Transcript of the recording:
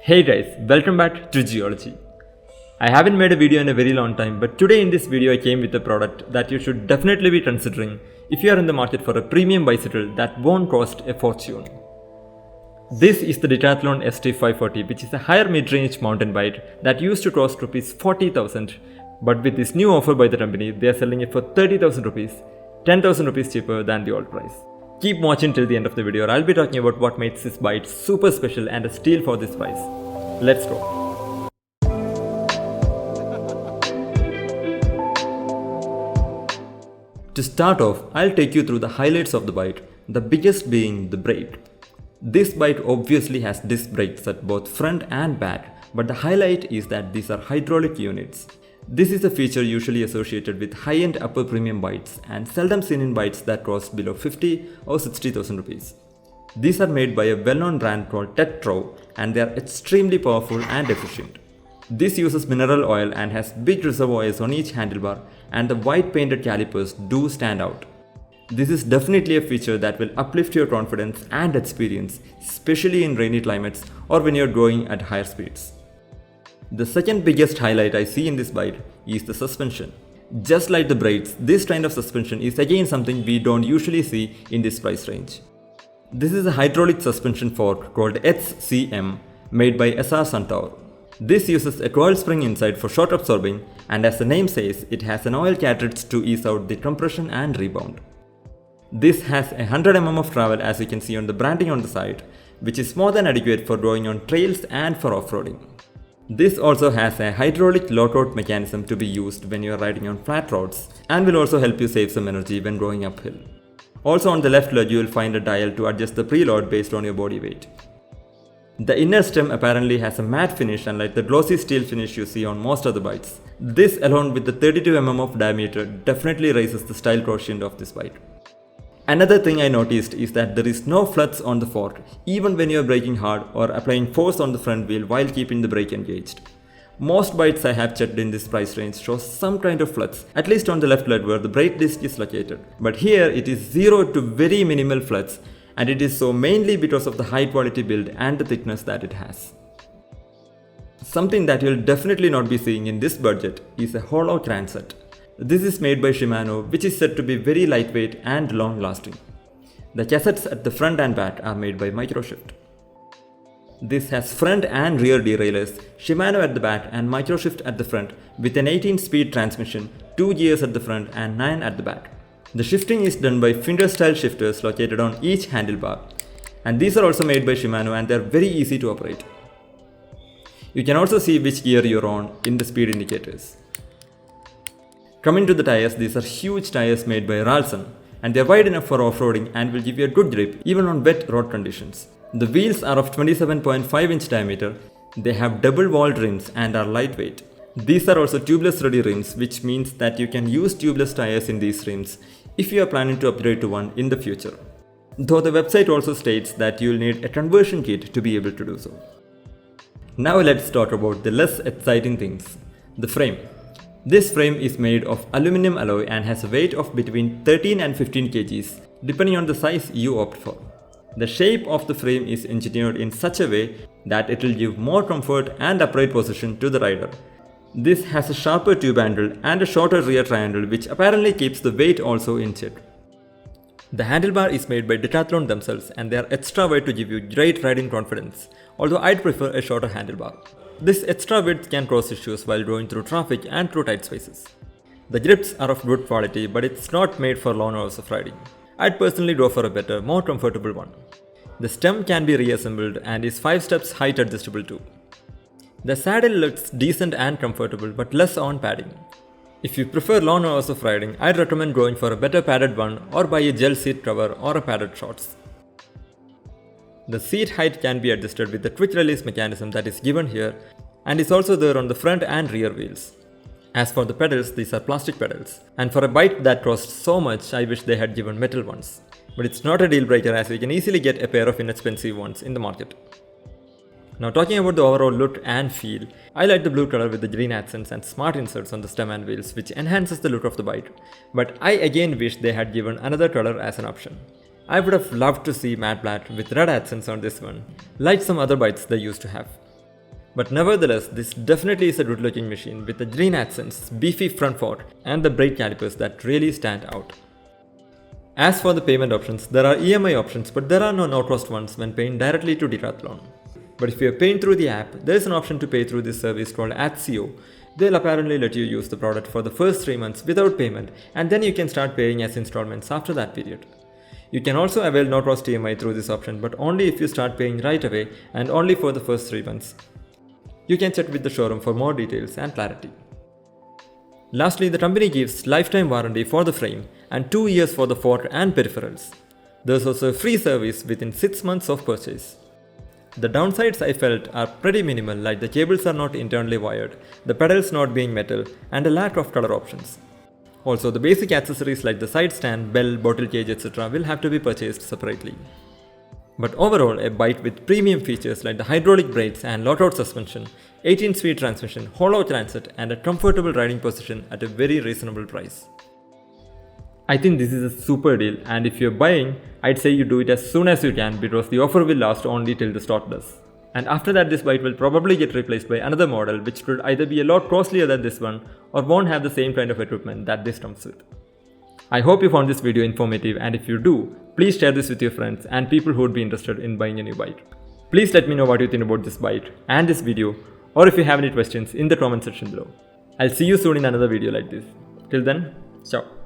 Hey guys, welcome back to JIOLOJI. I haven't made a video in a very long time, but today in this video I came with a product that you should definitely be considering if you are in the market for a premium bicycle that won't cost a fortune. This is the Decathlon ST540, which is a higher mid-range mountain bike that used to cost Rs 40,000, but with this new offer by the company, they are selling it for 30,000 rupees, 10,000 rupees cheaper than the old price. Keep watching till the end of the video. I'll be talking about what makes this bike super special and a steal for this price. Let's go. To start off, I'll take you through the highlights of the bike, the biggest being the brake. This bike obviously has disc brakes at both front and back, but the highlight is that these are hydraulic units. This is a feature usually associated with high-end upper premium bikes and seldom seen in bikes that cost below 50 or 60,000 rupees. These are made by a well-known brand called Tetro and they are extremely powerful and efficient. This uses mineral oil and has big reservoirs on each handlebar, and the white painted calipers do stand out. This is definitely a feature that will uplift your confidence and experience, especially in rainy climates or when you're going at higher speeds. The second biggest highlight I see in this bike is the suspension. Just like the brakes, this kind of suspension is again something we don't usually see in this price range. This is a hydraulic suspension fork called HCM made by SR Suntour. This uses a coil spring inside for shock absorbing, and as the name says, it has an oil cartridge to ease out the compression and rebound. This has 100 mm of travel, as you can see on the branding on the side, which is more than adequate for going on trails and for off-roading. This also has a hydraulic lockout mechanism to be used when you are riding on flat roads and will also help you save some energy when going uphill. Also on the left leg you will find a dial to adjust the preload based on your body weight. The inner stem apparently has a matte finish unlike the glossy steel finish you see on most other bikes. This along with the 32 mm of diameter definitely raises the style quotient of this bike. Another thing I noticed is that there is no flux on the fork even when you are braking hard or applying force on the front wheel while keeping the brake engaged. Most bikes I have checked in this price range show some kind of flux, at least on the left leg where the brake disc is located. But here it is 0 to very minimal flux, and it is so mainly because of the high quality build and the thickness that it has. Something that you'll definitely not be seeing in this budget is a hollow crankset. This is made by Shimano, which is said to be very lightweight and long lasting. The cassettes at the front and back are made by Microshift. This has front and rear derailleurs, Shimano at the back and Microshift at the front with an 18-speed transmission, 2 gears at the front and 9 at the back. The shifting is done by finger-style shifters located on each handlebar, and these are also made by Shimano and they are very easy to operate. You can also see which gear you're on in the speed indicators. Coming to the tires, these are huge tires made by Ralston, and they are wide enough for off-roading and will give you a good grip even on wet road conditions. The wheels are of 27.5 inch diameter, they have double-walled rims and are lightweight. These are also tubeless ready rims, which means that you can use tubeless tires in these rims if you are planning to upgrade to one in the future. Though the website also states that you will need a conversion kit to be able to do so. Now let's talk about the less exciting things. The frame. This frame is made of aluminum alloy and has a weight of between 13 and 15 kgs, depending on the size you opt for. The shape of the frame is engineered in such a way that it will give more comfort and upright position to the rider. This has a sharper tube handle and a shorter rear triangle, which apparently keeps the weight also in check. The handlebar is made by Decathlon themselves and they are extra wide to give you great riding confidence, although I'd prefer a shorter handlebar. This extra width can cause issues while going through traffic and through tight spaces. The grips are of good quality, but it's not made for long hours of riding. I'd personally go for a better, more comfortable one. The stem can be reassembled and is 5 steps height adjustable too. The saddle looks decent and comfortable, but less on padding. If you prefer long hours of riding, I'd recommend going for a better padded one or buy a gel seat cover or a padded shorts. The seat height can be adjusted with the quick release mechanism that is given here and is also there on the front and rear wheels. As for the pedals, these are plastic pedals, and for a bike that costs so much, I wish they had given metal ones. But it's not a deal breaker as you can easily get a pair of inexpensive ones in the market. Now talking about the overall look and feel, I like the blue color with the green accents and smart inserts on the stem and wheels, which enhances the look of the bike. But I again wish they had given another color as an option. I would have loved to see matte black with red accents on this one, like some other bikes they used to have. But nevertheless, this definitely is a good looking machine with a green accents, beefy front fork and the brake calipers that really stand out. As for the payment options, there are EMI options, but there are no no-cost ones when paying directly to Decathlon. But if you are paying through the app, there is an option to pay through this service called ATSEO. They'll apparently let you use the product for the first 3 months without payment, and then you can start paying as installments after that period. You can also avail no-cost EMI through this option, but only if you start paying right away and only for the first 3 months. You can check with the showroom for more details and clarity. Lastly, the company gives lifetime warranty for the frame and 2 years for the fork and peripherals. There's also a free service within 6 months of purchase. The downsides I felt are pretty minimal, like the cables are not internally wired, the pedals not being metal, and a lack of color options. Also, the basic accessories like the side stand, bell, bottle cage, etc. will have to be purchased separately. But overall, a bike with premium features like the hydraulic brakes and lockout suspension, 18-speed transmission, hollow transit, and a comfortable riding position at a very reasonable price. I think this is a super deal, and if you're buying, I'd say you do it as soon as you can because the offer will last only till the stock does. And after that, this bike will probably get replaced by another model which could either be a lot costlier than this one or won't have the same kind of equipment that this comes with. I hope you found this video informative, and if you do, please share this with your friends and people who would be interested in buying a new bike. Please let me know what you think about this bike and this video, or if you have any questions in the comment section below. I'll see you soon in another video like this. Till then, ciao.